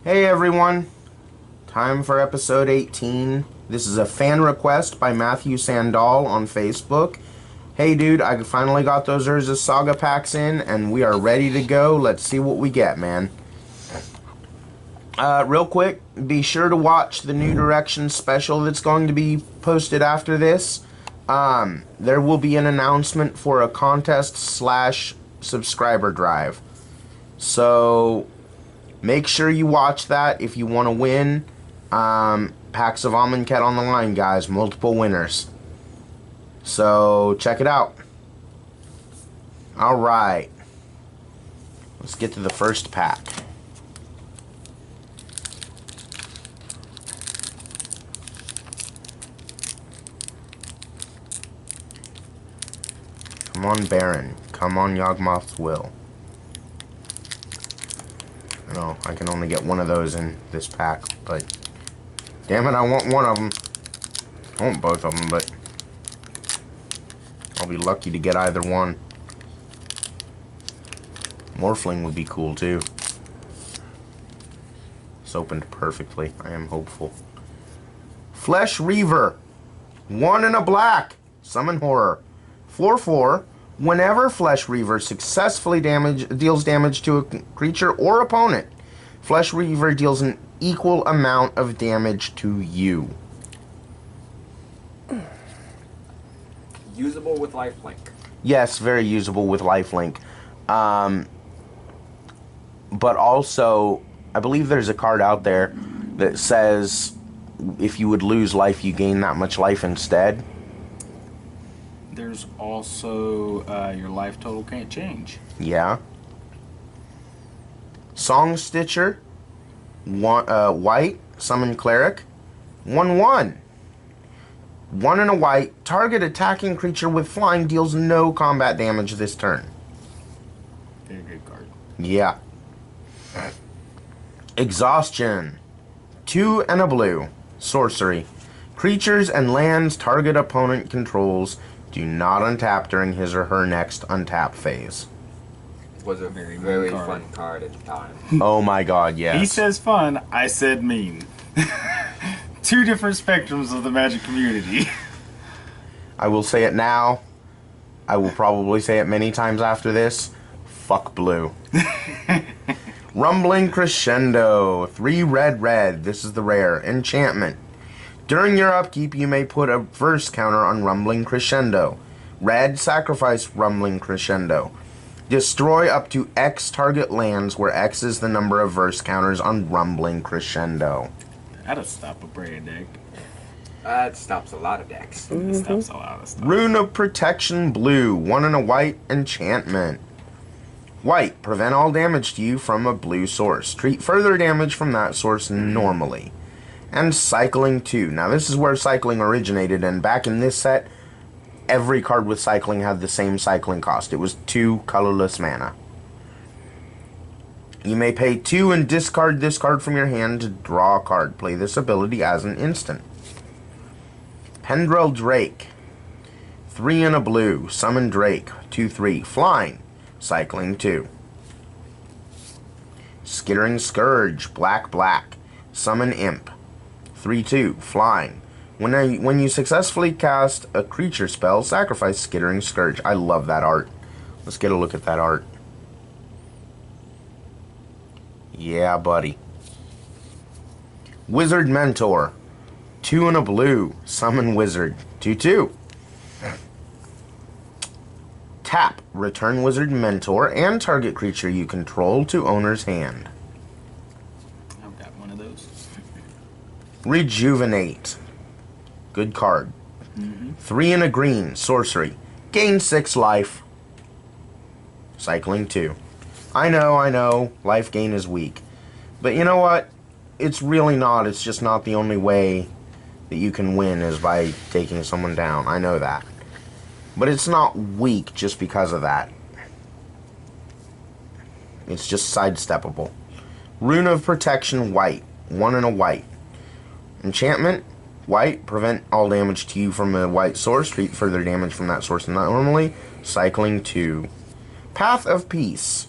Hey everyone, time for episode 18. This is a fan request by Matthew Sandal on Facebook. Hey dude, I finally got those Urza Saga packs in and we are ready to go. Let's see what we get, man. Real quick, be sure to watch the New Directions special that's going to be posted after this. There will be an announcement for a contest / subscriber drive. So make sure you watch that if you want to win. Packs of Amonkhet on the line, guys. Multiple winners. So check it out. Alright. Let's get to the first pack. Come on, Baron. Come on, Yawgmoth's Will. No, I can only get one of those in this pack, but damn it, I want one of them. I want both of them, but I'll be lucky to get either one. Morphling would be cool too. It's opened perfectly. I am hopeful. Flesh Reaver. 1 and a black. Summon Horror. 4/4. Whenever Flesh Reaver successfully deals damage to a creature or opponent, Flesh Reaver deals an equal amount of damage to you. Usable with lifelink. Yes, very usable with lifelink. But also, I believe there's a card out there that says if you would lose life, you gain that much life instead. There's also your life total can't change. Yeah. Song Stitcher. White. Summon Cleric. 1/1. 1 and a white. Target attacking creature with flying deals no combat damage this turn. Very good card. Yeah. Exhaustion. 2 and a blue. Sorcery. Creatures and lands target opponent controls do not untap during his or her next untap phase. It was a very fun card at the time. Oh my god, yes. He says fun, I said mean. Two different spectrums of the Magic community. I will say it now. I will probably say it many times after this. Fuck blue. Rumbling Crescendo. 3 red. This is the rare. Enchantment. During your upkeep, you may put a verse counter on Rumbling Crescendo. Red, sacrifice Rumbling Crescendo. Destroy up to X target lands where X is the number of verse counters on Rumbling Crescendo. That'll stop a brand deck. That stops a lot of decks. It stops a lot of stuff. Rune of Protection Blue. 1 and a white. Enchantment. White. Prevent all damage to you from a blue source. Treat further damage from that source normally. And Cycling 2. Now this is where cycling originated, and back in this set, every card with cycling had the same cycling cost. It was 2 colorless mana. You may pay 2 and discard this card from your hand to draw a card. Play this ability as an instant. Pendrell Drake. 3 and a blue. Summon Drake. 2/3. Flying. Cycling 2. Skittering Scourge. Black. Summon Imp. 3/2. Flying. When you successfully cast a creature spell, sacrifice Skittering Scourge. I love that art. Let's get a look at that art. Yeah, buddy. Wizard Mentor. 2 and a blue. Summon Wizard. 2/2. Tap. Return Wizard Mentor and target creature you control to owner's hand. I've got one of those. Rejuvenate. Good card. 3 and a green. Sorcery. Gain 6 life. Cycling 2. I know. Life gain is weak. But you know what? It's really not. It's just not the only way that you can win is by taking someone down. I know that. But it's not weak just because of that. It's just sidesteppable. Rune of Protection White. 1 and a white. Enchantment. White. Prevent all damage to you from a white source. Treat further damage from that source normally. Cycling 2. Path of Peace.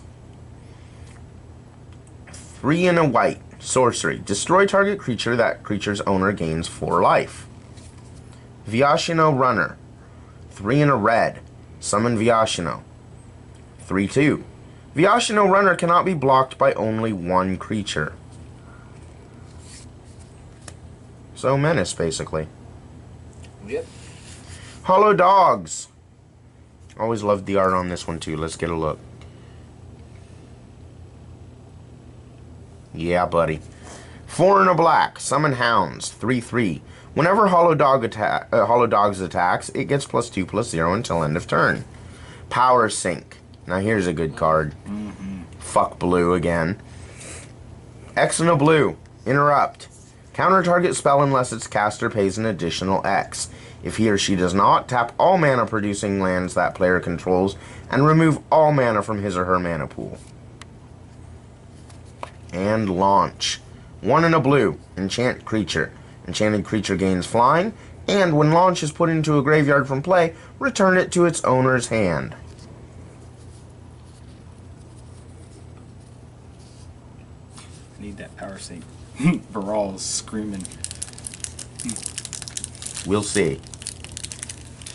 3 and a white. Sorcery. Destroy target creature that creature's owner gains 4 life. Vyashino Runner. 3 and a red. Summon Vyashino. 3/2. Vyashino Runner cannot be blocked by only 1 creature. So menace, basically. Yep. Hollow Dogs. Always loved the art on this one too. Let's get a look. Yeah, buddy. 4 and a black. Summon Hounds. 3/3. Whenever Hollow Dogs attacks, it gets +2/+0 until end of turn. Power Sink. Now here's a good card. Fuck blue again. X and a blue. Interrupt. Counter target spell unless its caster pays an additional X. If he or she does not, tap all mana producing lands that player controls and remove all mana from his or her mana pool. And Launch. 1 and a blue. Enchant creature. Enchanted creature gains flying, and when launch is put into a graveyard from play, return it to its owner's hand. I need that power sync. Baral's screaming. We'll see.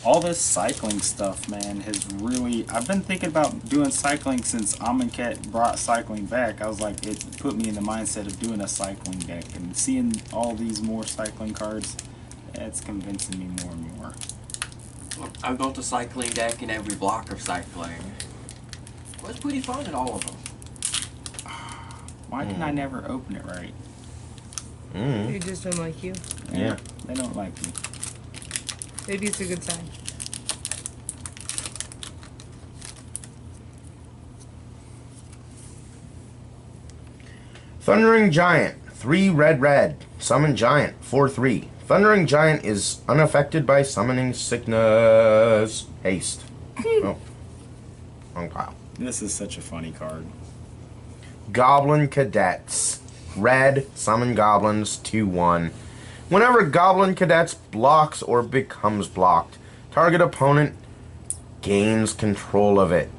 All this cycling stuff, man, has really... I've been thinking about doing cycling since Amonkhet brought cycling back. I was like, it put me in the mindset of doing a cycling deck. And seeing all these more cycling cards, it's convincing me more and more. I built a cycling deck in every block of cycling. It was pretty fun in all of them. Why didn't I never open it right? They just don't like you. Yeah. They don't like me. Maybe it's a good sign. Thundering Giant. 3 red. Summon Giant. 4/3. Thundering Giant is unaffected by summoning sickness. Haste. Oh. Wrong pile. This is such a funny card. Goblin Cadets. Red. Summon goblins. 2/1. Whenever Goblin Cadets blocks or becomes blocked, target opponent gains control of it.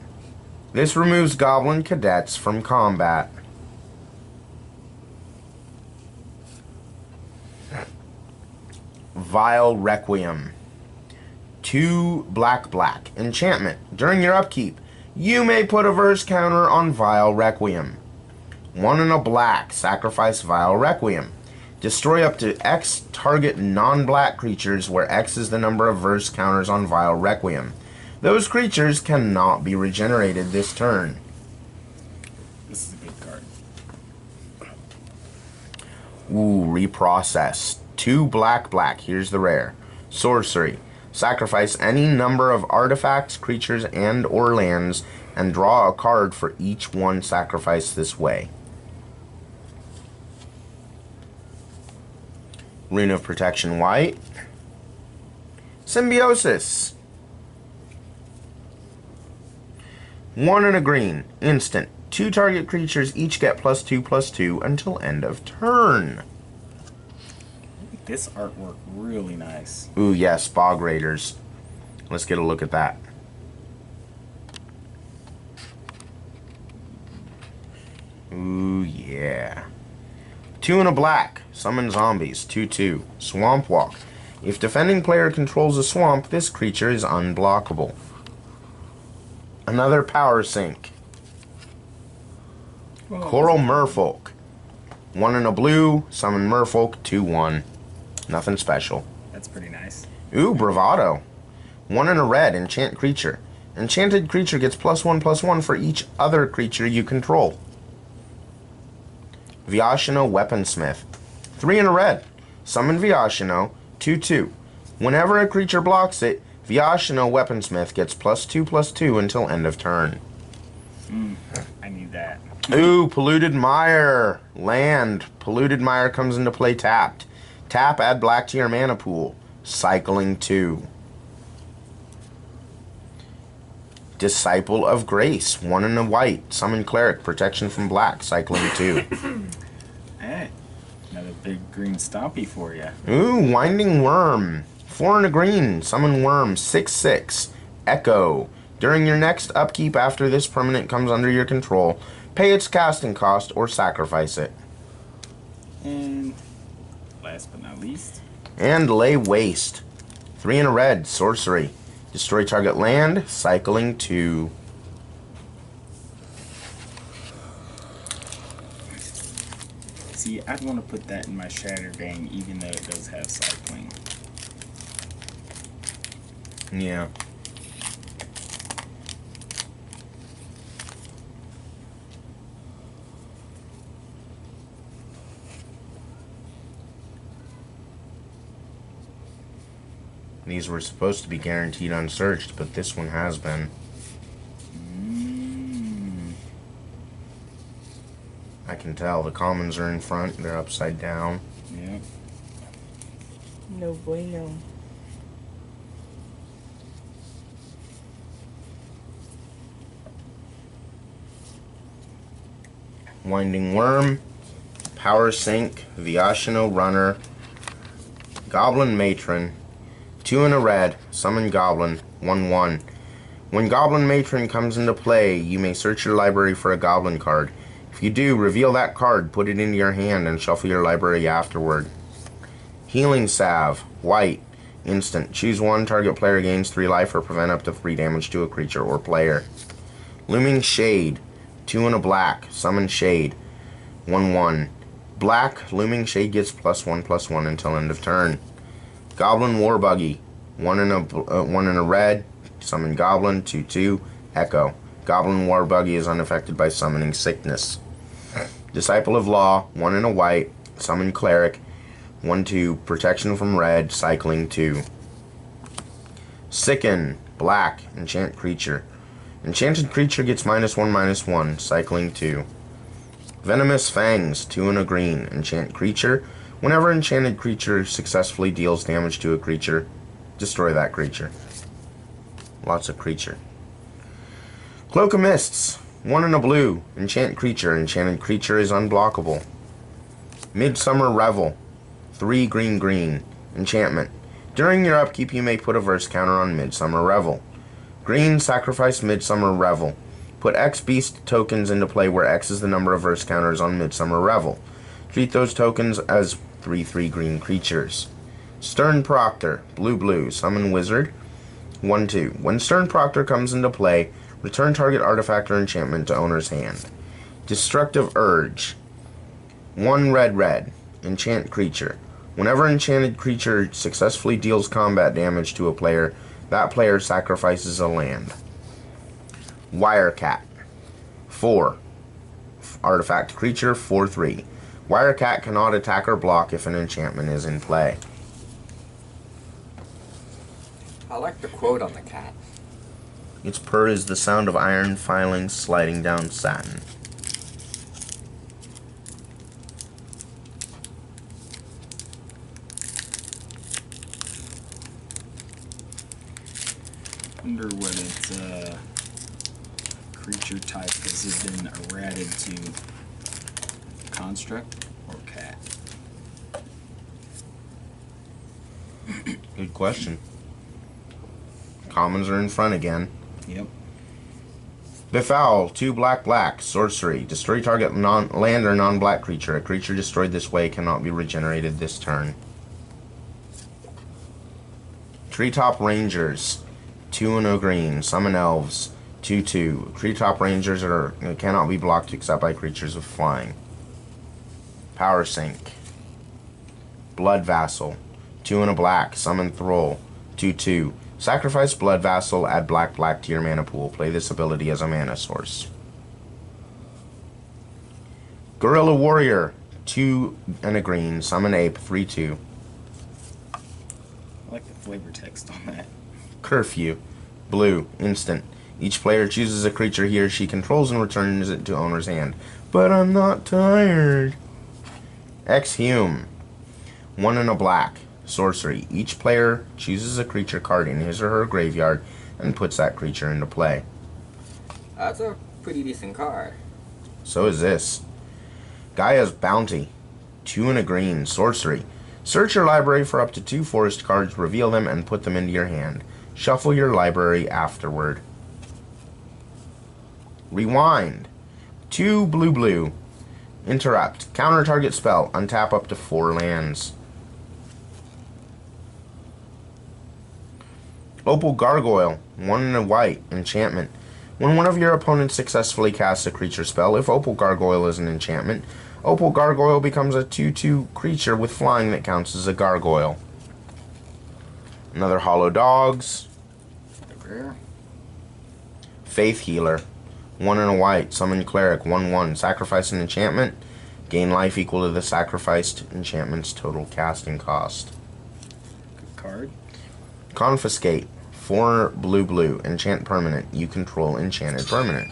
This removes Goblin Cadets from combat. Vile Requiem. 2 black. Enchantment. During your upkeep, you may put a verse counter on Vile Requiem. 1 and a black. Sacrifice Vile Requiem. Destroy up to X target non-black creatures where X is the number of verse counters on Vile Requiem. Those creatures cannot be regenerated this turn. This is a good card. Ooh, Reprocess. 2 black. Here's the rare. Sorcery. Sacrifice any number of artifacts, creatures, and or lands, and draw a card for each one sacrificed this way. Rune of Protection white. Symbiosis. 1 and a green. Instant. 2 target creatures each get +2/+2 until end of turn. This artwork really nice. Ooh, yes, Bog Raiders. Let's get a look at that. Ooh, yeah. 2 and a black. Summon zombies. 2/2. Swamp Walk. If defending player controls a swamp, this creature is unblockable. Another power sink. Coral Merfolk. 1 and a blue. Summon Merfolk. 2/1. Nothing special. That's pretty nice. Ooh, Bravado. 1 and a red. Enchant creature. Enchanted creature gets +1/+1 for each other creature you control. Vyashino Weaponsmith. 3 and a red. Summon Vyashino. 2/2. Whenever a creature blocks it, Vyashino Weaponsmith gets +2/+2 until end of turn. I need that. Ooh, Polluted Mire. Land. Polluted Mire comes into play tapped. Tap, add black to your mana pool. Cycling 2. Disciple of Grace. 1 and a white. Summon Cleric. Protection from black. Cycling 2. Hey, another big green stompy for you. Ooh, Winding Worm. 4 and a green. Summon Worm. 6/6. Echo. During your next upkeep after this permanent comes under your control, pay its casting cost or sacrifice it. And last but not least. And lay waste. 3 and a red, sorcery. Destroy target land, cycling 2. See, I'd want to put that in my Shatter gang, even though it does have cycling. Yeah. These were supposed to be guaranteed unsearched, but this one has been. I can tell. The commons are in front. They're upside down. Yeah. No bueno. Winding Worm, Power Sink, Vyashino Runner, Goblin Matron, 2 and a red, Summon Goblin, 1/1. When Goblin Matron comes into play, you may search your library for a Goblin card. If you do, reveal that card, put it into your hand, and shuffle your library afterward. Healing Salve, white, instant. Choose one, target player gains 3 life or prevent up to 3 damage to a creature or player. Looming Shade, 2 and a black, summon Shade, 1/1. Black, Looming Shade gets +1/+1 until end of turn. Goblin War Buggy, 1 and a red, summon Goblin, 2/2, Echo. Goblin War Buggy is unaffected by summoning sickness. Disciple of Law, 1 and a white, summon Cleric, 1/2, protection from red, cycling 2. Sicken, black, enchant creature. Enchanted creature gets -1/-1, cycling 2. Venomous Fangs, 2 and a green, enchant creature. Whenever enchanted creature successfully deals damage to a creature, destroy that creature. Lots of creature. Cloak of Mists, 1 and a blue, enchant creature. Enchanted creature is unblockable. Midsummer Revel, 3 green, enchantment. During your upkeep, you may put a verse counter on Midsummer Revel. Green, sacrifice Midsummer Revel. Put X beast tokens into play where X is the number of verse counters on Midsummer Revel. Treat those tokens as 3/3 green creatures. Stern Proctor, blue, summon wizard, 1/2. When Stern Proctor comes into play, return target artifact or enchantment to owner's hand. Destructive Urge, 1 red, enchant creature. Whenever enchanted creature successfully deals combat damage to a player, that player sacrifices a land. Wirecat, 4 artifact creature, 4/3. Wirecat cannot attack or block if an enchantment is in play. I like the quote on the cat. Its purr is the sound of iron filings sliding down satin. Wonder what its creature type has it been errated to. Construct or cat? Good question. Commons are in front again. Yep. Befoul, 2 black, sorcery. Destroy target land or non-black creature. A creature destroyed this way cannot be regenerated this turn. Treetop Rangers, 2 and a green, summon elves, 2/2. Treetop Rangers cannot be blocked except by creatures with flying. Power Sink. Blood Vassal, 2 and a black, summon Thrall, 2/2. Sacrifice Blood Vassal, add black to your mana pool. Play this ability as a mana source. Guerrilla Warrior, 2 and a green, summon Ape, 3/2. I like the flavor text on that. Curfew, blue, instant. Each player chooses a creature he or she controls and returns it to owner's hand. But I'm not tired. Exhume, 1 and a black, sorcery. Each player chooses a creature card in his or her graveyard and puts that creature into play. That's a pretty decent card. So is this. Gaia's Bounty, 2 and a green, sorcery. Search your library for up to 2 forest cards, reveal them, and put them into your hand. Shuffle your library afterward. Rewind, 2 blue, Interrupt. Counter target spell. Untap up to 4 lands. Opal Gargoyle. 1 and a white. Enchantment. When one of your opponents successfully casts a creature spell, if Opal Gargoyle is an enchantment, Opal Gargoyle becomes a 2/2 creature with flying that counts as a gargoyle. Another Hollow Dogs. Rare. Faith Healer. 1 and a white. Summon Cleric. 1/1. Sacrifice an enchantment. Gain life equal to the sacrificed enchantment's total casting cost. Good card. Confiscate. 4 blue. Enchant permanent. You control enchanted permanent.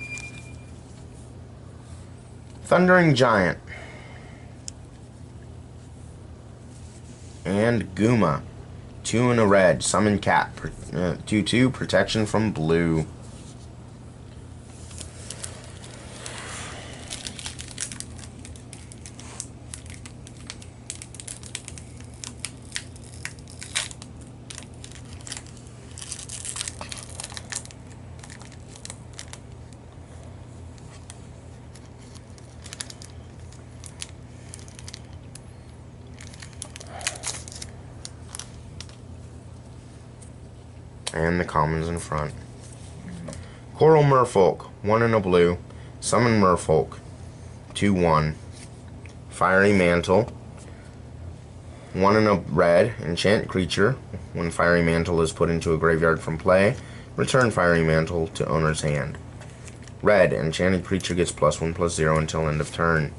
Thundering Giant. And Guma. 2 and a red. Summon cat. 2/2. Protection from blue. And the commons in front. Coral Merfolk, 1 and a blue. Summon Merfolk, 2/1. Fiery Mantle, 1 and a red. Enchant creature. When Fiery Mantle is put into a graveyard from play, return Fiery Mantle to owner's hand. Red. Enchanted creature gets +1/+0 until end of turn.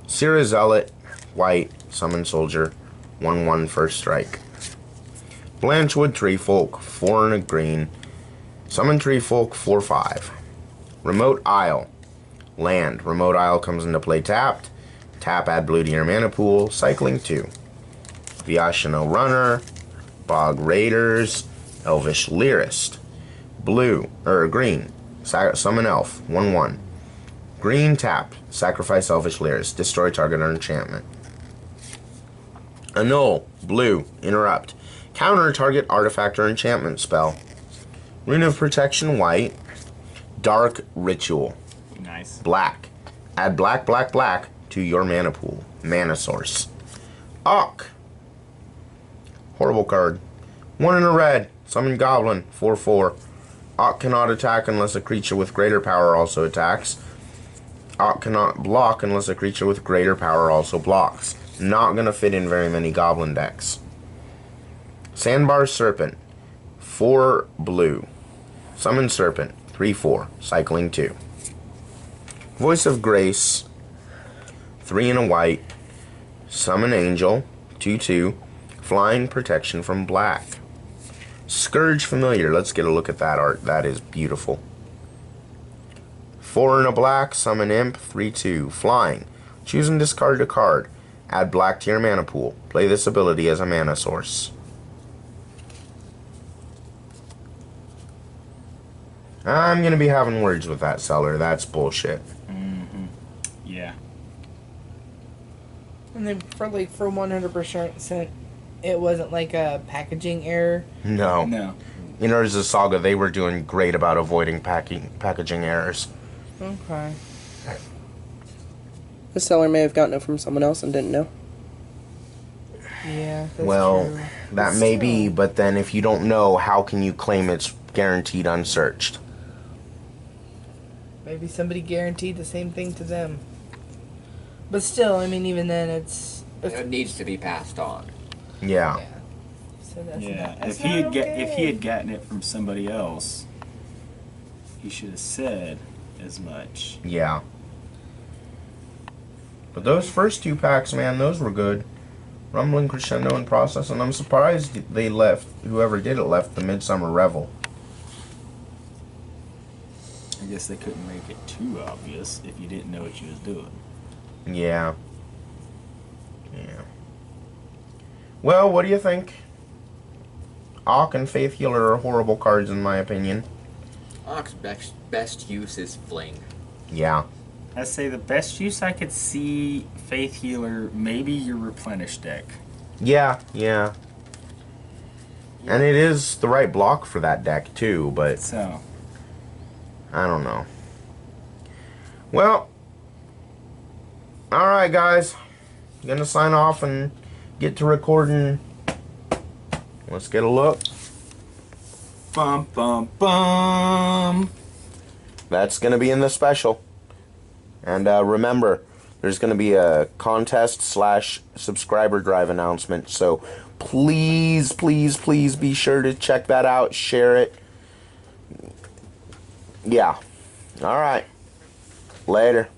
Sira Zealot, white. Summon Soldier, 1/1 first strike. Blanchwood Tree Folk, 4 and a green. Summon Tree Folk, 4/5. Remote Isle. Land. Remote Isle comes into play tapped. Tap, add blue to your mana pool. Cycling 2. Vyashino Runner. Bog Raiders. Elvish Lyrist. Green. Summon Elf, 1/1. Green tap. Sacrifice Elvish Lyrist. Destroy target enchantment. Annul. Blue. Interrupt. Counter target artifact or enchantment spell. Rune of Protection, white. Dark Ritual, Nice. black. Add black to your mana pool. Mana source. Auk. Horrible card. 1 and a red. Summon Goblin, 4/4. Auk cannot attack unless a creature with greater power also attacks. Auk cannot block unless a creature with greater power also blocks. Not gonna fit in very many Goblin decks. Sandbar Serpent, 4 blue. Summon Serpent, 3/4. Cycling 2. Voice of Grace, 3 and a white. Summon Angel, 2/2. Flying protection from black. Scourge Familiar, let's get a look at that art. That is beautiful. 4 and a black. Summon Imp, 3/2. Flying. Choose and discard a card. Add black to your mana pool. Play this ability as a mana source. I'm going to be having words with that seller. That's bullshit. Mm-hmm. Yeah. And then for 100%, it wasn't like a packaging error. No. No. In Urza Saga, they were doing great about avoiding packaging errors. Okay. The seller may have gotten it from someone else and didn't know. Yeah, that's Well, true. that may be, but then if you don't know, how can you claim it's guaranteed unsearched? Maybe somebody guaranteed the same thing to them. But still, I mean, even then, it's It needs to be passed on. Yeah. yeah. So that's Yeah. not, that's If he had not if he okay. had gotten it from somebody else, he should have said as much. Yeah. But those first 2 packs, man, those were good. Rumbling, Crescendo, and Process, and I'm surprised they left, whoever did it left the Midsummer Revel. I guess they couldn't make it too obvious if you didn't know what you was doing. Yeah. Yeah. Well, what do you think? Auk and Faith Healer are horrible cards in my opinion. Ock's best use is Fling. Yeah. I'd say the best use I could see Faith Healer, maybe your Replenish deck. Yeah, yeah. And it is the right block for that deck too, but So, I don't know. Well, Alright, guys. Gonna sign off and get to recording. Let's get a look. Bum, bum, bum. That's gonna be in the special. And remember, there's gonna be a contest / subscriber drive announcement. So please, please, please be sure to check that out. Share it. Yeah. Alright. Later.